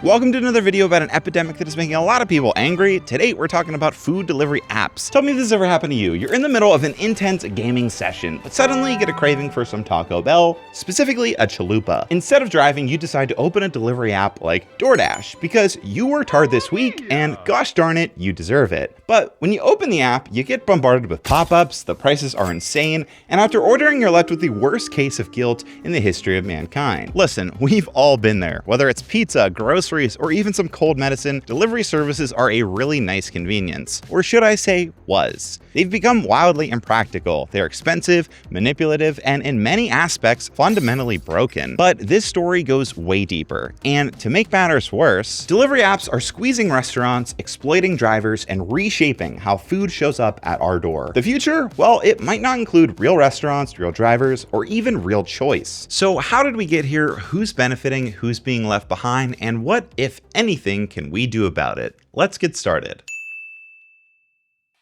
Welcome to another video about an epidemic that is making a lot of people angry. Today, we're talking about food delivery apps. Tell me if this has ever happened to you. You're in the middle of an intense gaming session, but suddenly you get a craving for some Taco Bell, specifically a chalupa. Instead of driving, you decide to open a delivery app like DoorDash because you worked hard this week and gosh darn it, you deserve it. But when you open the app, you get bombarded with pop-ups, the prices are insane, and after ordering, you're left with the worst case of guilt in the history of mankind. Listen, we've all been there. Whether it's pizza, groceries, or even some cold medicine, delivery services are a really nice convenience. Or should I say, was. They've become wildly impractical. They're expensive, manipulative, and in many aspects, fundamentally broken. But this story goes way deeper. And to make matters worse, delivery apps are squeezing restaurants, exploiting drivers, and reshaping how food shows up at our door. The future? Well, it might not include real restaurants, real drivers, or even real choice. So how did we get here? Who's benefiting? Who's being left behind? And what, if anything, can we do about it? Let's get started.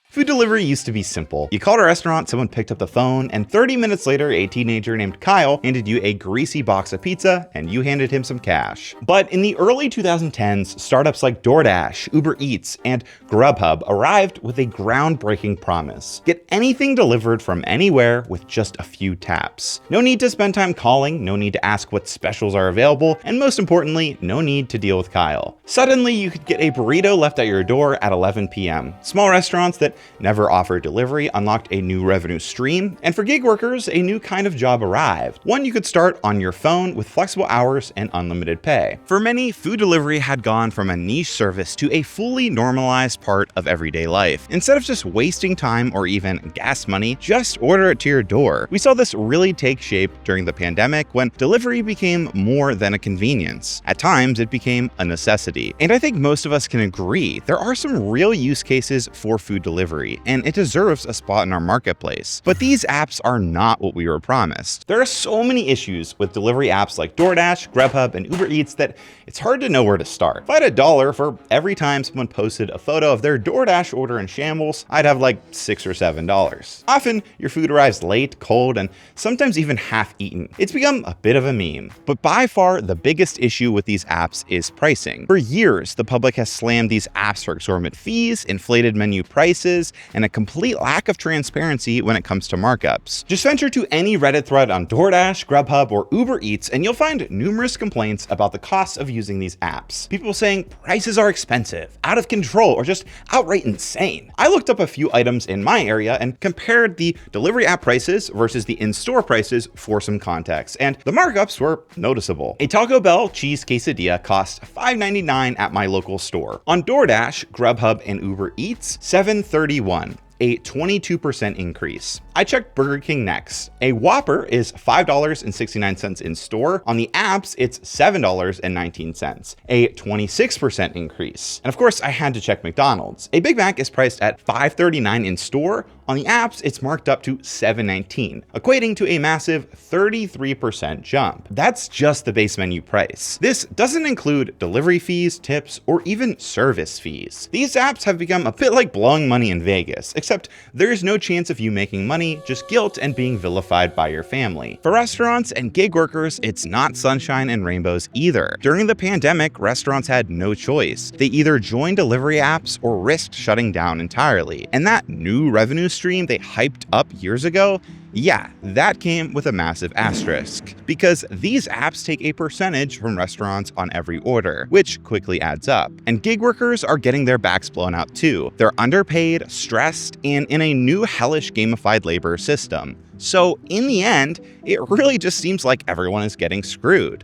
Food delivery used to be simple. You called a restaurant, someone picked up the phone, and 30 minutes later, a teenager named Kyle handed you a greasy box of pizza, and you handed him some cash. But in the early 2010s, startups like DoorDash, Uber Eats, and Grubhub arrived with a groundbreaking promise. Get anything delivered from anywhere with just a few taps. No need to spend time calling, no need to ask what specials are available, and most importantly, no need to deal with Kyle. Suddenly, you could get a burrito left at your door at 11 p.m. Small restaurants that never offered delivery unlocked a new revenue stream, and for gig workers, a new kind of job arrived. One you could start on your phone with flexible hours and unlimited pay. For many, food delivery had gone from a niche service to a fully normalized part of everyday life. Instead of just wasting time or even gas money, just order it to your door. We saw this really take shape during the pandemic when delivery became more than a convenience. At times, it became a necessity. And I think most of us can agree, there are some real use cases for food delivery, and it deserves a spot in our marketplace. But these apps are not what we were promised. There are so many issues with delivery apps like DoorDash, Grubhub, and Uber Eats that it's hard to know where to start. If I had $1 for every time someone posted a photo of their DoorDash order in shambles, I'd have like $6 or $7. Often, your food arrives late, cold, and sometimes even half-eaten. It's become a bit of a meme. But by far, the biggest issue with these apps is pricing. For years, the public has slammed these apps for exorbitant fees, inflated menu prices, and a complete lack of transparency when it comes to markups. Just venture to any Reddit thread on DoorDash, Grubhub, or Uber Eats, and you'll find numerous complaints about the costs of using these apps. People saying prices are expensive, out of control, or just outright insane. I looked up a few items in my area and compared the delivery app prices versus the in-store prices for some context, and the markups were noticeable. A Taco Bell cheese quesadilla cost $5.99 at my local store. On DoorDash, Grubhub, and Uber Eats, $7.31. A 22% increase. I checked Burger King next. A Whopper is $5.69 in store. On the apps, it's $7.19, a 26% increase. And of course, I had to check McDonald's. A Big Mac is priced at $5.39 in store. On the apps, it's marked up to $7.19, equating to a massive 33% jump. That's just the base menu price. This doesn't include delivery fees, tips, or even service fees. These apps have become a bit like blowing money in Vegas, except there's no chance of you making money, just guilt and being vilified by your family. For restaurants and gig workers, it's not sunshine and rainbows either. During the pandemic, restaurants had no choice. They either joined delivery apps or risked shutting down entirely. And that new revenue stream they hyped up years ago, yeah, that came with a massive asterisk, because these apps take a percentage from restaurants on every order, which quickly adds up. And gig workers are getting their backs blown out too. They're underpaid, stressed, and in a new hellish gamified labor system. So in the end, it really just seems like everyone is getting screwed.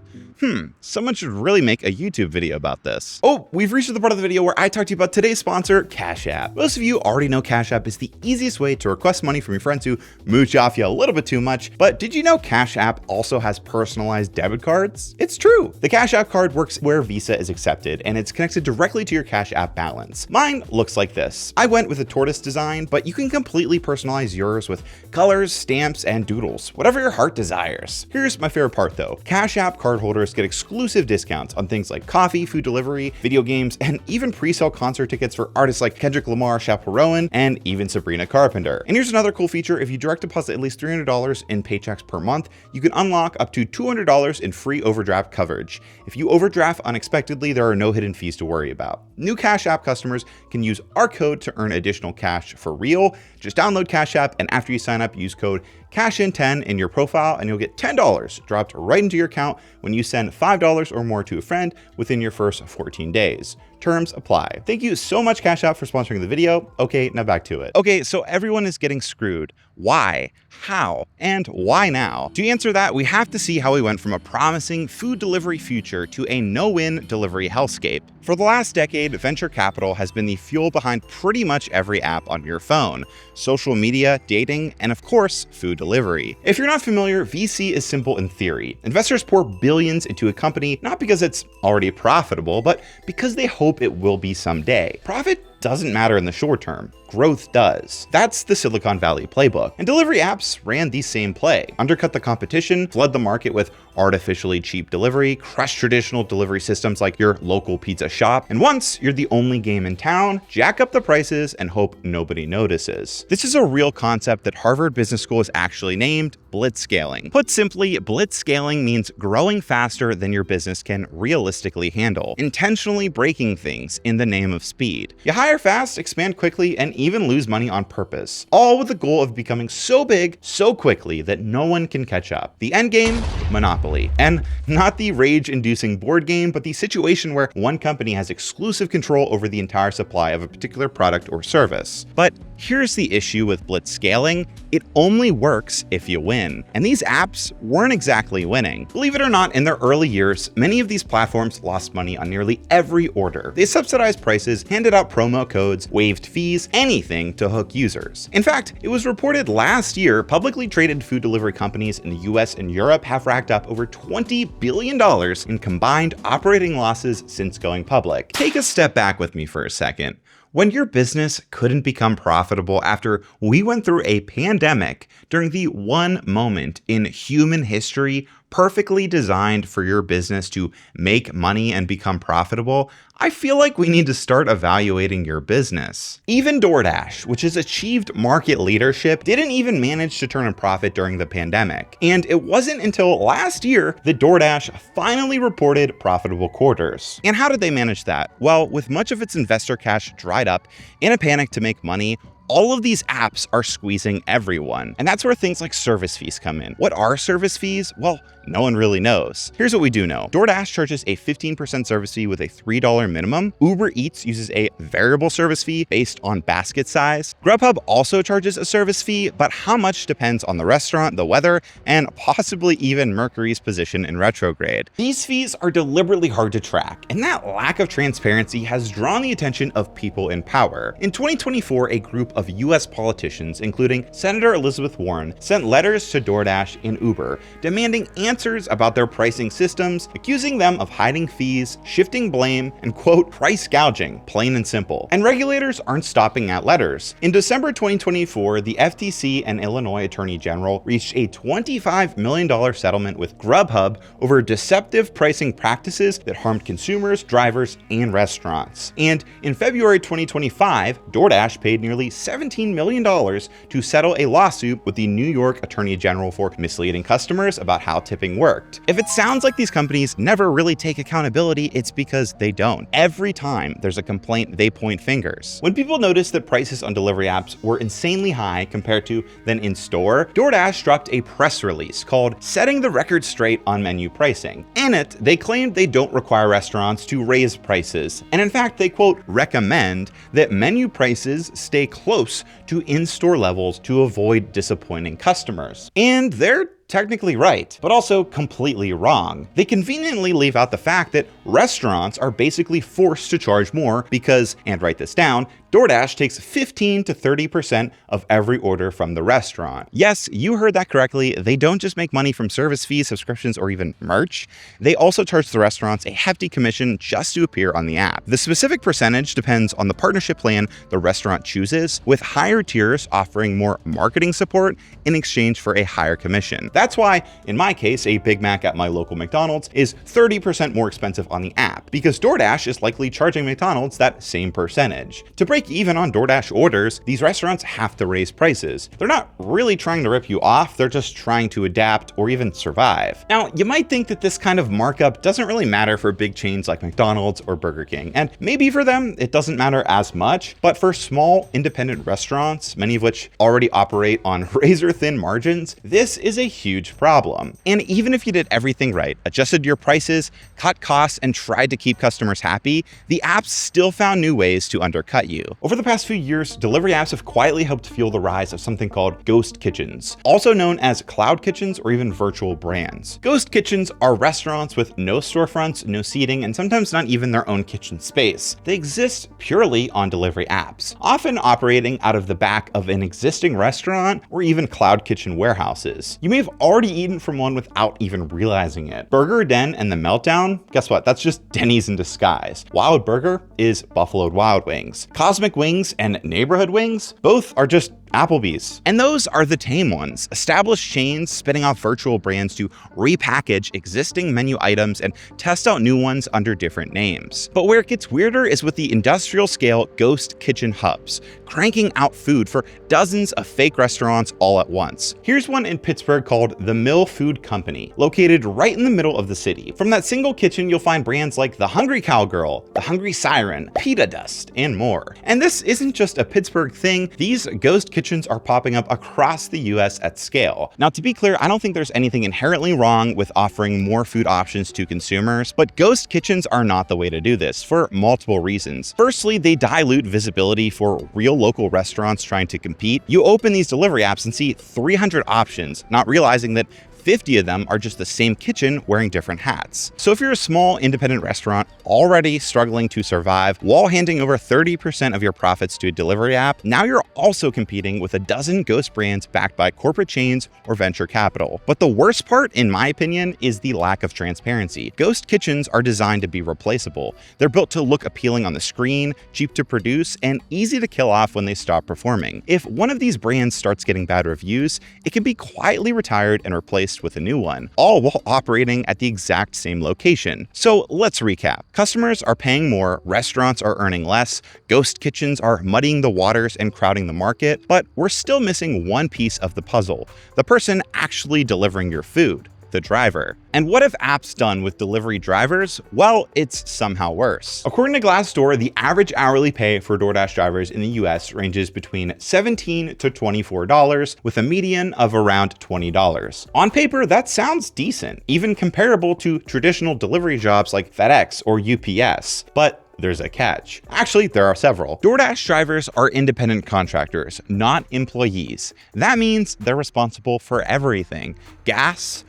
Someone should really make a YouTube video about this. Oh, we've reached the part of the video where I talk to you about today's sponsor, CashApp. Most of you already know CashApp is the easiest way to request money from your friends who mooch off you a little bit too much, but did you know CashApp also has personalized debit cards? It's true. The CashApp card works where Visa is accepted, and it's connected directly to your CashApp balance. Mine looks like this. I went with a tortoise design, but you can completely personalize yours with colors, stamps, and doodles, whatever your heart desires. Here's my favorite part though. CashApp cardholders members get exclusive discounts on things like coffee, food delivery, video games, and even pre-sale concert tickets for artists like Kendrick Lamar, Chappell Rowan, and even Sabrina Carpenter. And here's another cool feature: if you direct deposit at least $300 in paychecks per month, you can unlock up to $200 in free overdraft coverage. If you overdraft unexpectedly, there are no hidden fees to worry about. New Cash App customers can use our code to earn additional cash for real. Just download Cash App, and after you sign up, use code CASHIN10 in your profile, and you'll get $10 dropped right into your account when you send $5 or more to a friend within your first 14 days. Terms apply. Thank you so much, Cash App, for sponsoring the video. Okay, now back to it. Okay, so everyone is getting screwed. Why? How? And why now? To answer that, we have to see how we went from a promising food delivery future to a no-win delivery hellscape. For the last decade, venture capital has been the fuel behind pretty much every app on your phone: social media, dating, and of course, food delivery. If you're not familiar, VC is simple in theory. Investors pour billions into a company not because it's already profitable, but because they hope it will be someday. Profit doesn't matter in the short term. Growth does. That's the Silicon Valley playbook. And delivery apps ran the same play: undercut the competition, flood the market with artificially cheap delivery, crush traditional delivery systems like your local pizza shop, and once you're the only game in town, jack up the prices and hope nobody notices. This is a real concept that Harvard Business School has actually named Blitzscaling. Put simply, Blitzscaling means growing faster than your business can realistically handle, intentionally breaking things in the name of speed. You hire fast, expand quickly, and even lose money on purpose, all with the goal of becoming so big so quickly that no one can catch up. The end game? Monopoly. And not the rage-inducing board game, but the situation where one company has exclusive control over the entire supply of a particular product or service. But here's the issue with Blitzscaling: it only works if you win. And these apps weren't exactly winning. Believe it or not, in their early years, many of these platforms lost money on nearly every order. They subsidized prices, handed out promo codes, waived fees, anything to hook users. In fact, it was reported last year publicly traded food delivery companies in the US and Europe have racked up over $20 billion in combined operating losses since going public. Take a step back with me for a second. When your business couldn't become profitable after we went through a pandemic, during the one moment in human history perfectly designed for your business to make money and become profitable, I feel like we need to start evaluating your business. Even DoorDash, which has achieved market leadership, didn't even manage to turn a profit during the pandemic. And it wasn't until last year that DoorDash finally reported profitable quarters. And how did they manage that? Well, with much of its investor cash dried up, in a panic to make money, all of these apps are squeezing everyone. And that's where things like service fees come in. What are service fees? Well, no one really knows. Here's what we do know. DoorDash charges a 15% service fee with a $3 minimum. Uber Eats uses a variable service fee based on basket size. Grubhub also charges a service fee, but how much depends on the restaurant, the weather, and possibly even Mercury's position in retrograde. These fees are deliberately hard to track, and that lack of transparency has drawn the attention of people in power. In 2024, a group of US politicians, including Senator Elizabeth Warren, sent letters to DoorDash and Uber demanding answers about their pricing systems, accusing them of hiding fees, shifting blame, and quote, price gouging, plain and simple. And regulators aren't stopping at letters. In December 2024, the FTC and Illinois Attorney General reached a $25 million settlement with Grubhub over deceptive pricing practices that harmed consumers, drivers, and restaurants. And in February 2025, DoorDash paid nearly $17 million to settle a lawsuit with the New York Attorney General for misleading customers about how tipping worked. If it sounds like these companies never really take accountability, it's because they don't. Every time there's a complaint, they point fingers. When people noticed that prices on delivery apps were insanely high compared to than in store, DoorDash dropped a press release called Setting the Record Straight on Menu Pricing. In it, they claimed they don't require restaurants to raise prices. And in fact, they quote, recommend that menu prices stay close to in-store levels to avoid disappointing customers. And they're technically right, but also completely wrong. They conveniently leave out the fact that restaurants are basically forced to charge more because, and write this down, DoorDash takes 15 to 30% of every order from the restaurant. Yes, you heard that correctly. They don't just make money from service fees, subscriptions, or even merch. They also charge the restaurants a hefty commission just to appear on the app. The specific percentage depends on the partnership plan the restaurant chooses, with higher tiers offering more marketing support in exchange for a higher commission. That That's why, in my case, a Big Mac at my local McDonald's is 30% more expensive on the app, because DoorDash is likely charging McDonald's that same percentage. To break even on DoorDash orders, these restaurants have to raise prices. They're not really trying to rip you off, they're just trying to adapt or even survive. Now, you might think that this kind of markup doesn't really matter for big chains like McDonald's or Burger King, and maybe for them it doesn't matter as much, but for small independent restaurants, many of which already operate on razor-thin margins, this is a huge problem. And even if you did everything right, adjusted your prices, cut costs, and tried to keep customers happy, the apps still found new ways to undercut you. Over the past few years, delivery apps have quietly helped fuel the rise of something called ghost kitchens, also known as cloud kitchens or even virtual brands. Ghost kitchens are restaurants with no storefronts, no seating, and sometimes not even their own kitchen space. They exist purely on delivery apps, often operating out of the back of an existing restaurant or even cloud kitchen warehouses. You may have already eaten from one without even realizing it. Burger Den and The Meltdown, guess what? That's just Denny's in disguise. Wild Burger is Buffalo Wild Wings. Cosmic Wings and Neighborhood Wings, both are just Applebee's. And those are the tame ones, established chains spinning off virtual brands to repackage existing menu items and test out new ones under different names. But where it gets weirder is with the industrial scale ghost kitchen hubs, cranking out food for dozens of fake restaurants all at once. Here's one in Pittsburgh called the Mill Food Company, located right in the middle of the city. From that single kitchen, you'll find brands like the Hungry Cowgirl, the Hungry Siren, Pita Dust, and more. And this isn't just a Pittsburgh thing. These ghost kitchens are popping up across the US at scale. Now, to be clear, I don't think there's anything inherently wrong with offering more food options to consumers, but ghost kitchens are not the way to do this for multiple reasons. Firstly, they dilute visibility for real local restaurants trying to compete. You open these delivery apps and see 300 options, not realizing that 50 of them are just the same kitchen wearing different hats. So if you're a small independent restaurant already struggling to survive while handing over 30% of your profits to a delivery app, now you're also competing with a dozen ghost brands backed by corporate chains or venture capital. But the worst part, in my opinion, is the lack of transparency. Ghost kitchens are designed to be replaceable. They're built to look appealing on the screen, cheap to produce, and easy to kill off when they stop performing. If one of these brands starts getting bad reviews, it can be quietly retired and replaced with a new one, all while operating at the exact same location. So let's recap. Customers are paying more, restaurants are earning less, ghost kitchens are muddying the waters and crowding the market, but we're still missing one piece of the puzzle: the person actually delivering your food. The driver. And what have apps done with delivery drivers? Well, it's somehow worse. According to Glassdoor, the average hourly pay for DoorDash drivers in the US ranges between $17 to $24, with a median of around $20. On paper, that sounds decent, even comparable to traditional delivery jobs like FedEx or UPS. But there's a catch. Actually, there are several. DoorDash drivers are independent contractors, not employees. That means they're responsible for everything: gas,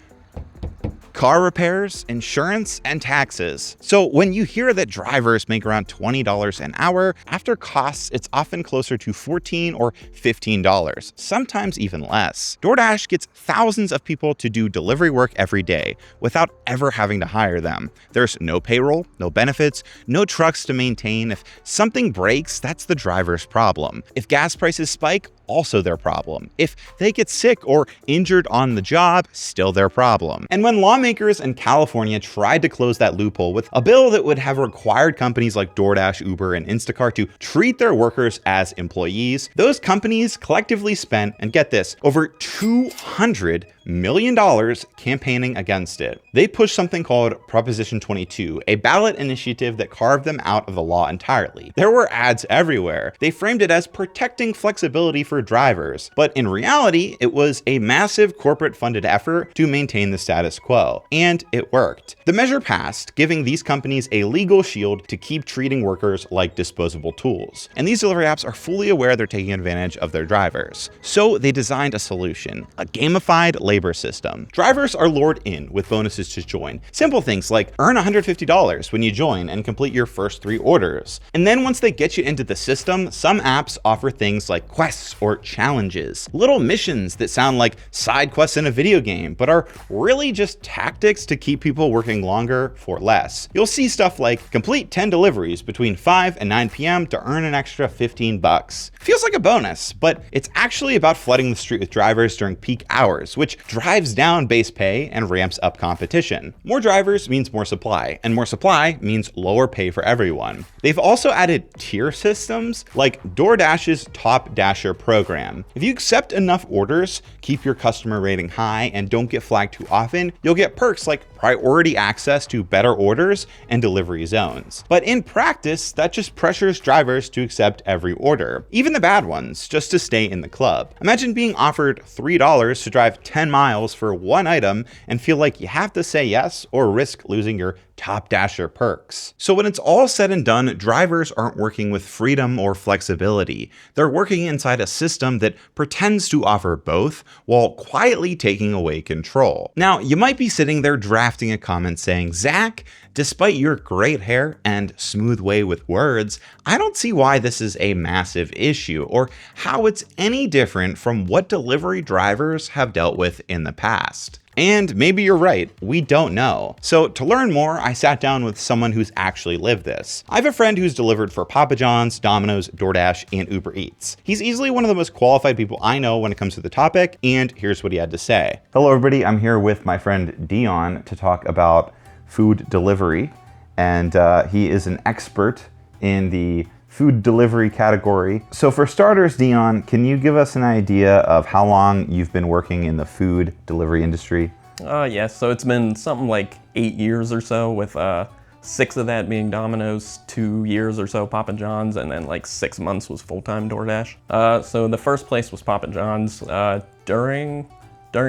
car repairs, insurance, and taxes. So when you hear that drivers make around $20 an hour, after costs, it's often closer to $14 or $15, sometimes even less. DoorDash gets thousands of people to do delivery work every day without ever having to hire them. There's no payroll, no benefits, no trucks to maintain. If something breaks, that's the driver's problem. If gas prices spike, also their problem. If they get sick or injured on the job, still their problem. And when lawmakers in California tried to close that loophole with a bill that would have required companies like DoorDash, Uber, and Instacart to treat their workers as employees, those companies collectively spent, and get this, over $200 million campaigning against it. They pushed something called Proposition 22, a ballot initiative that carved them out of the law entirely. There were ads everywhere. They framed it as protecting flexibility for drivers, but in reality, it was a massive corporate-funded effort to maintain the status quo, and it worked. The measure passed, giving these companies a legal shield to keep treating workers like disposable tools. And these delivery apps are fully aware they're taking advantage of their drivers. So they designed a solution, a gamified labor system. Drivers are lured in with bonuses to join. Simple things like earn $150 when you join and complete your first 3 orders. And then once they get you into the system, some apps offer things like quests or challenges, little missions that sound like side quests in a video game, but are really just tactics to keep people working longer for less. You'll see stuff like complete 10 deliveries between 5 and 9 p.m. to earn an extra $15. Feels like a bonus, but it's actually about flooding the street with drivers during peak hours, which drives down base pay and ramps up competition. More drivers means more supply, and more supply means lower pay for everyone. They've also added tier systems like DoorDash's Top Dasher program. If you accept enough orders, keep your customer rating high, and don't get flagged too often, you'll get perks like priority access to better orders and delivery zones. But in practice, that just pressures drivers to accept every order, even the bad ones, just to stay in the club. Imagine being offered $3 to drive 10 miles for one item and feel like you have to say yes or risk losing your Top Dasher perks. So when it's all said and done, drivers aren't working with freedom or flexibility. They're working inside a system that pretends to offer both while quietly taking away control. Now, you might be sitting there drafting a comment saying, Zach, despite your great hair and smooth way with words, I don't see why this is a massive issue or how it's any different from what delivery drivers have dealt with in the past. And maybe you're right, we don't know. So to learn more, I sat down with someone who's actually lived this. I have a friend who's delivered for Papa John's, Domino's, DoorDash, and Uber Eats. He's easily one of the most qualified people I know when it comes to the topic, and here's what he had to say. Hello everybody, I'm here with my friend Dion to talk about food delivery, and he is an expert in the food delivery category. So for starters, Dion, can you give us an idea of how long you've been working in the food delivery industry? Yes, so it's been something like 8 years or so, with 6 of that being Domino's, 2 years or so Papa John's, and then like 6 months was full-time DoorDash. So the first place was Papa John's during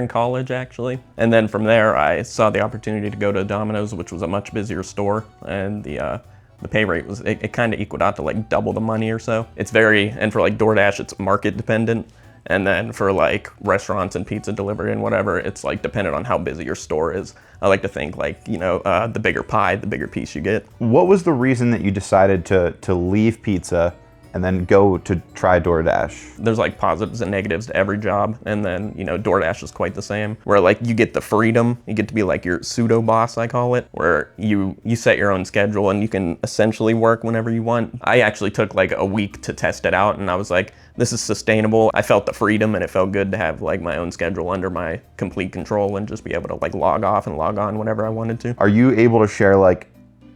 college, actually. And then from there, I saw the opportunity to go to Domino's, which was a much busier store, and the pay rate was, it kind of equaled out to like double the money or so. It's and for like DoorDash, it's market dependent. And then for like restaurants and pizza delivery and whatever, it's like dependent on how busy your store is. I like to think like, the bigger pie, the bigger piece you get. What was the reason that you decided to leave pizza and then go to try DoorDash? There's like positives and negatives to every job. And then, DoorDash is quite the same, where like you get the freedom, you get to be like your pseudo boss, I call it, where you set your own schedule and you can essentially work whenever you want. I actually took like a week to test it out, and I was like, this is sustainable. I felt the freedom, and it felt good to have like my own schedule under my complete control and just be able to like log off and log on whenever I wanted to. Are you able to share like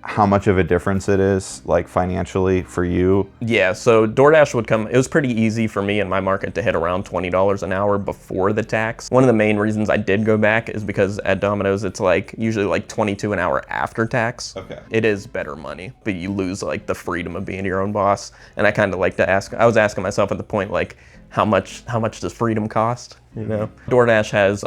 how much of a difference it is, like financially for you? Yeah, so DoorDash would come, it was pretty easy for me in my market to hit around $20 an hour before the tax. One of the main reasons I did go back is because at Domino's, it's like usually like $22 an hour after tax. Okay. It is better money, but you lose like the freedom of being your own boss. And I kind of like to I was asking myself at the point, like, how much does freedom cost? DoorDash has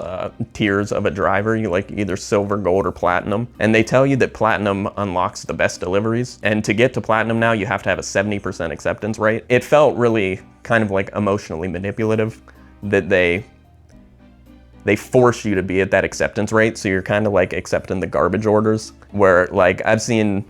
tiers of a driver. You like either silver, gold, or platinum. And they tell you that platinum unlocks the best deliveries. And to get to platinum now, you have to have a 70% acceptance rate. It felt really kind of like emotionally manipulative that they force you to be at that acceptance rate. So you're kind of like accepting the garbage orders, where like I've seen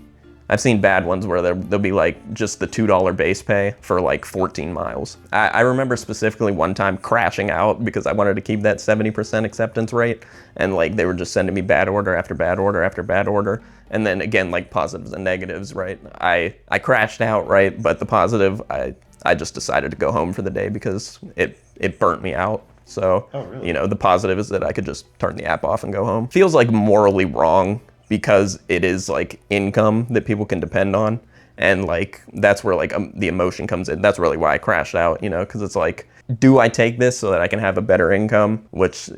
bad ones where they'll be like just the $2 base pay for like 14 miles. I remember specifically one time crashing out because I wanted to keep that 70% acceptance rate, and like they were just sending me bad order after bad order after bad order. And then again, like positives and negatives, right? I crashed out, right? But the positive, I just decided to go home for the day because it burnt me out. So, oh, really? The positive is that I could just turn the app off and go home. Feels like morally wrong, because it is like income that people can depend on. And like, that's where like the emotion comes in. That's really why I crashed out, because it's like, do I take this so that I can have a better income? Which,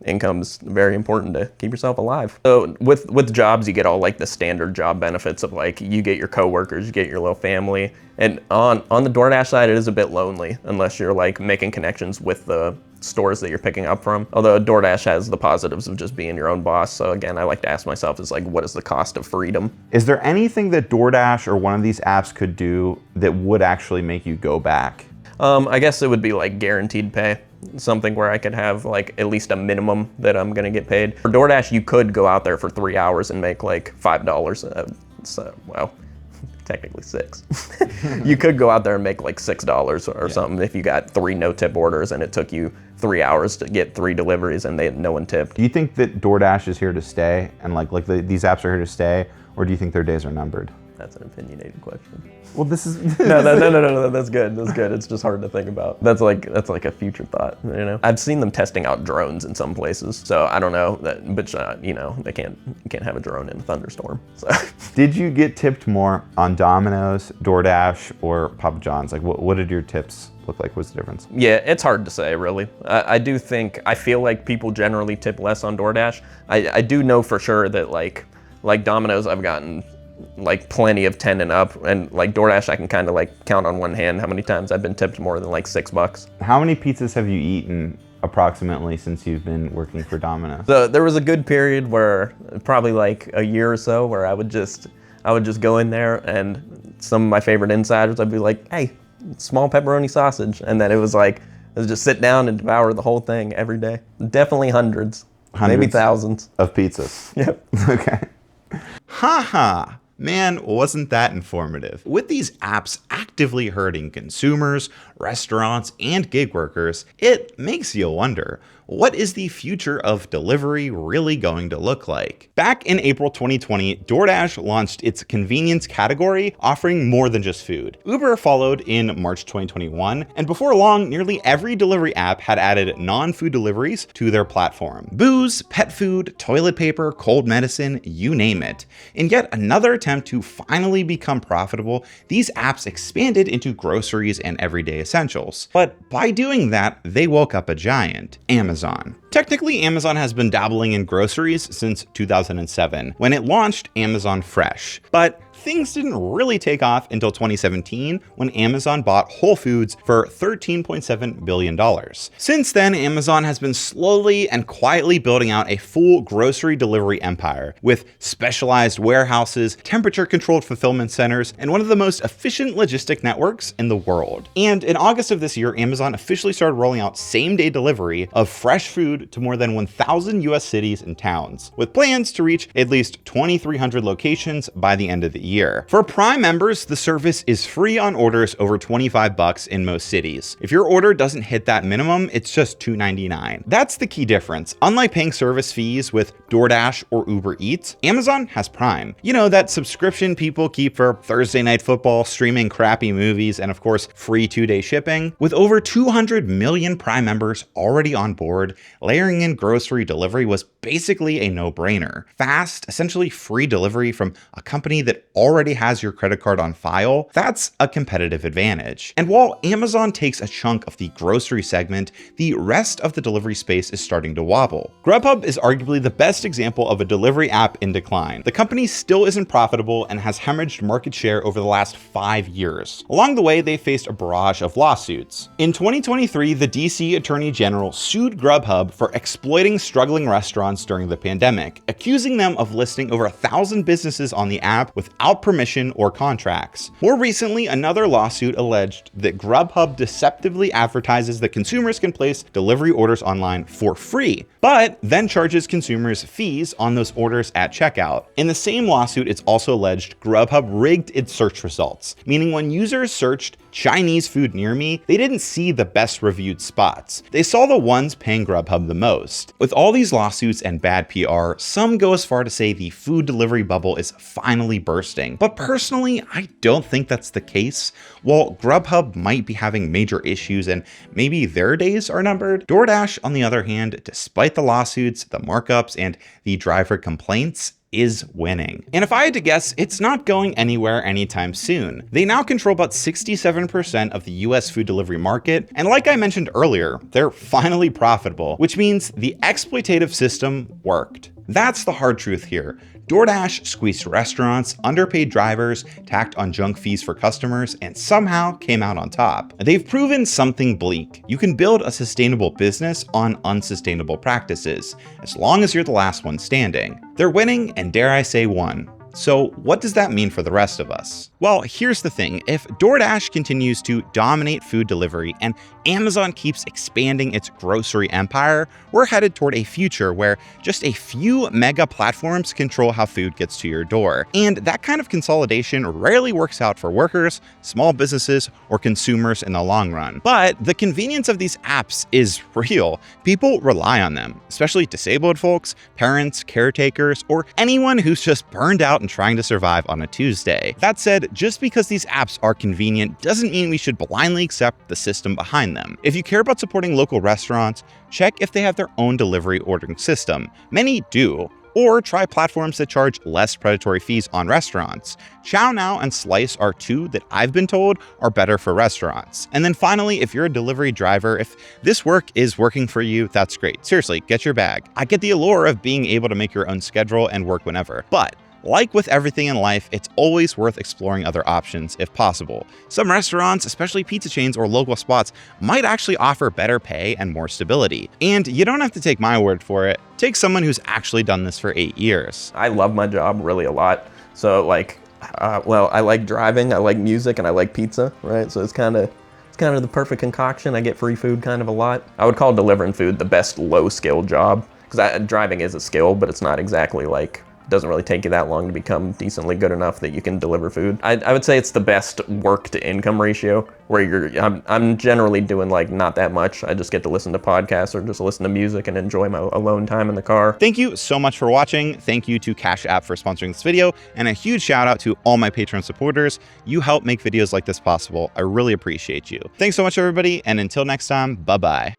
income's very important to keep yourself alive. So with jobs, you get all like the standard job benefits of like, you get your coworkers, you get your little family. And on the DoorDash side, it is a bit lonely unless you're like making connections with the stores that you're picking up from. Although DoorDash has the positives of just being your own boss. So again, I like to ask myself is like, what is the cost of freedom? Is there anything that DoorDash or one of these apps could do that would actually make you go back? I guess it would be like guaranteed pay. Something where I could have like at least a minimum that I'm gonna get paid. For DoorDash, you could go out there for 3 hours and make like $5. Well, technically $6. You could go out there and make like $6 or something if you got 3 no-tip orders and it took you 3 hours to get 3 deliveries and no one tipped. Do you think that DoorDash is here to stay and like these apps are here to stay, or do you think their days are numbered? That's an opinionated question. Well, this is No, that's good. That's good. It's just hard to think about. That's like a future thought, you know? I've seen them testing out drones in some places, so I don't know that, but you know, you can't have a drone in a thunderstorm. So. Did you get tipped more on Domino's, DoorDash, or Papa John's? Like, what did your tips look like? What's the difference? Yeah, it's hard to say, really. I feel like people generally tip less on DoorDash. I do know for sure that like Domino's, I've gotten like plenty of 10 and up, and like DoorDash, I can kind of like count on one hand how many times I've been tipped more than like $6. How many pizzas have you eaten approximately since you've been working for Domino's? So there was a good period where probably like a year or so where I would just go in there, and some of my favorite insiders, I'd be like, hey, small pepperoni sausage, and then it was just sit down and devour the whole thing every day. Definitely hundreds maybe thousands of pizzas. Yep. Okay. Haha. Man, wasn't that informative. With these apps actively hurting consumers, restaurants, and gig workers, it makes you wonder, what is the future of delivery really going to look like? Back in April 2020, DoorDash launched its convenience category, offering more than just food. Uber followed in March 2021, and before long, nearly every delivery app had added non-food deliveries to their platform. Booze, pet food, toilet paper, cold medicine, you name it. In yet another attempt to finally become profitable, these apps expanded into groceries and everyday essentials. But by doing that, they woke up a giant, Amazon. Technically, Amazon has been dabbling in groceries since 2007, when it launched Amazon Fresh. But things didn't really take off until 2017, when Amazon bought Whole Foods for $13.7 billion. Since then, Amazon has been slowly and quietly building out a full grocery delivery empire, with specialized warehouses, temperature-controlled fulfillment centers, and one of the most efficient logistic networks in the world. And in August of this year, Amazon officially started rolling out same-day delivery of fresh food to more than 1,000 US cities and towns, with plans to reach at least 2,300 locations by the end of the year. For Prime members, the service is free on orders over $25 in most cities. If your order doesn't hit that minimum, it's just $2.99. That's the key difference. Unlike paying service fees with DoorDash or Uber Eats, Amazon has Prime. You know, that subscription people keep for Thursday night football, streaming crappy movies, and of course, free 2-day shipping. With over 200 million Prime members already on board, layering in grocery delivery was basically a no-brainer. Fast, essentially free delivery from a company that already has your credit card on file, that's a competitive advantage. And while Amazon takes a chunk of the grocery segment, the rest of the delivery space is starting to wobble. Grubhub is arguably the best example of a delivery app in decline. The company still isn't profitable and has hemorrhaged market share over the last 5 years. Along the way, they faced a barrage of lawsuits. In 2023, the DC Attorney General sued Grubhub for exploiting struggling restaurants during the pandemic, accusing them of listing over 1,000 businesses on the app without permission or contracts. More recently, another lawsuit alleged that Grubhub deceptively advertises that consumers can place delivery orders online for free, but then charges consumers fees on those orders at checkout. In the same lawsuit, it's also alleged Grubhub rigged its search results, meaning when users searched Chinese food near me, they didn't see the best reviewed spots. They saw the ones paying Grubhub the most. With all these lawsuits and bad PR, some go as far to say the food delivery bubble is finally bursting. But personally, I don't think that's the case. While Grubhub might be having major issues and maybe their days are numbered, DoorDash, on the other hand, despite the lawsuits, the markups, and the driver complaints, is winning. And if I had to guess, it's not going anywhere anytime soon. They now control about 67% of the US food delivery market, and like I mentioned earlier, they're finally profitable, which means the exploitative system worked. That's the hard truth here. DoorDash squeezed restaurants, underpaid drivers, tacked on junk fees for customers, and somehow came out on top. They've proven something bleak. You can build a sustainable business on unsustainable practices, as long as you're the last one standing. They're winning, and dare I say won. So what does that mean for the rest of us? Well, here's the thing. If DoorDash continues to dominate food delivery and Amazon keeps expanding its grocery empire, we're headed toward a future where just a few mega platforms control how food gets to your door. And that kind of consolidation rarely works out for workers, small businesses, or consumers in the long run. But the convenience of these apps is real. People rely on them, especially disabled folks, parents, caretakers, or anyone who's just burned out and trying to survive on a Tuesday. That said, just because these apps are convenient doesn't mean we should blindly accept the system behind them. If you care about supporting local restaurants, check if they have their own delivery ordering system. Many do. Or try platforms that charge less predatory fees on restaurants. Chow Now and Slice are two that I've been told are better for restaurants. And then finally, if you're a delivery driver, if this work is working for you, that's great. Seriously, get your bag. I get the allure of being able to make your own schedule and work whenever. But like with everything in life, it's always worth exploring other options if possible. Some restaurants, especially pizza chains or local spots, might actually offer better pay and more stability. And you don't have to take my word for it. Take someone who's actually done this for 8 years. I love my job really a lot. So like, well, I like driving, I like music, and I like pizza, right? So it's kind of the perfect concoction. I get free food kind of a lot. I would call delivering food the best low skill job, because driving is a skill, but it's not exactly like, doesn't really take you that long to become decently good enough that you can deliver food. I would say it's the best work to income ratio, where I'm generally doing like not that much. I just get to listen to podcasts or just listen to music and enjoy my alone time in the car. Thank you so much for watching. Thank you to CashApp for sponsoring this video, and a huge shout out to all my Patreon supporters. You help make videos like this possible. I really appreciate you. Thanks so much, everybody, and until next time, bye-bye.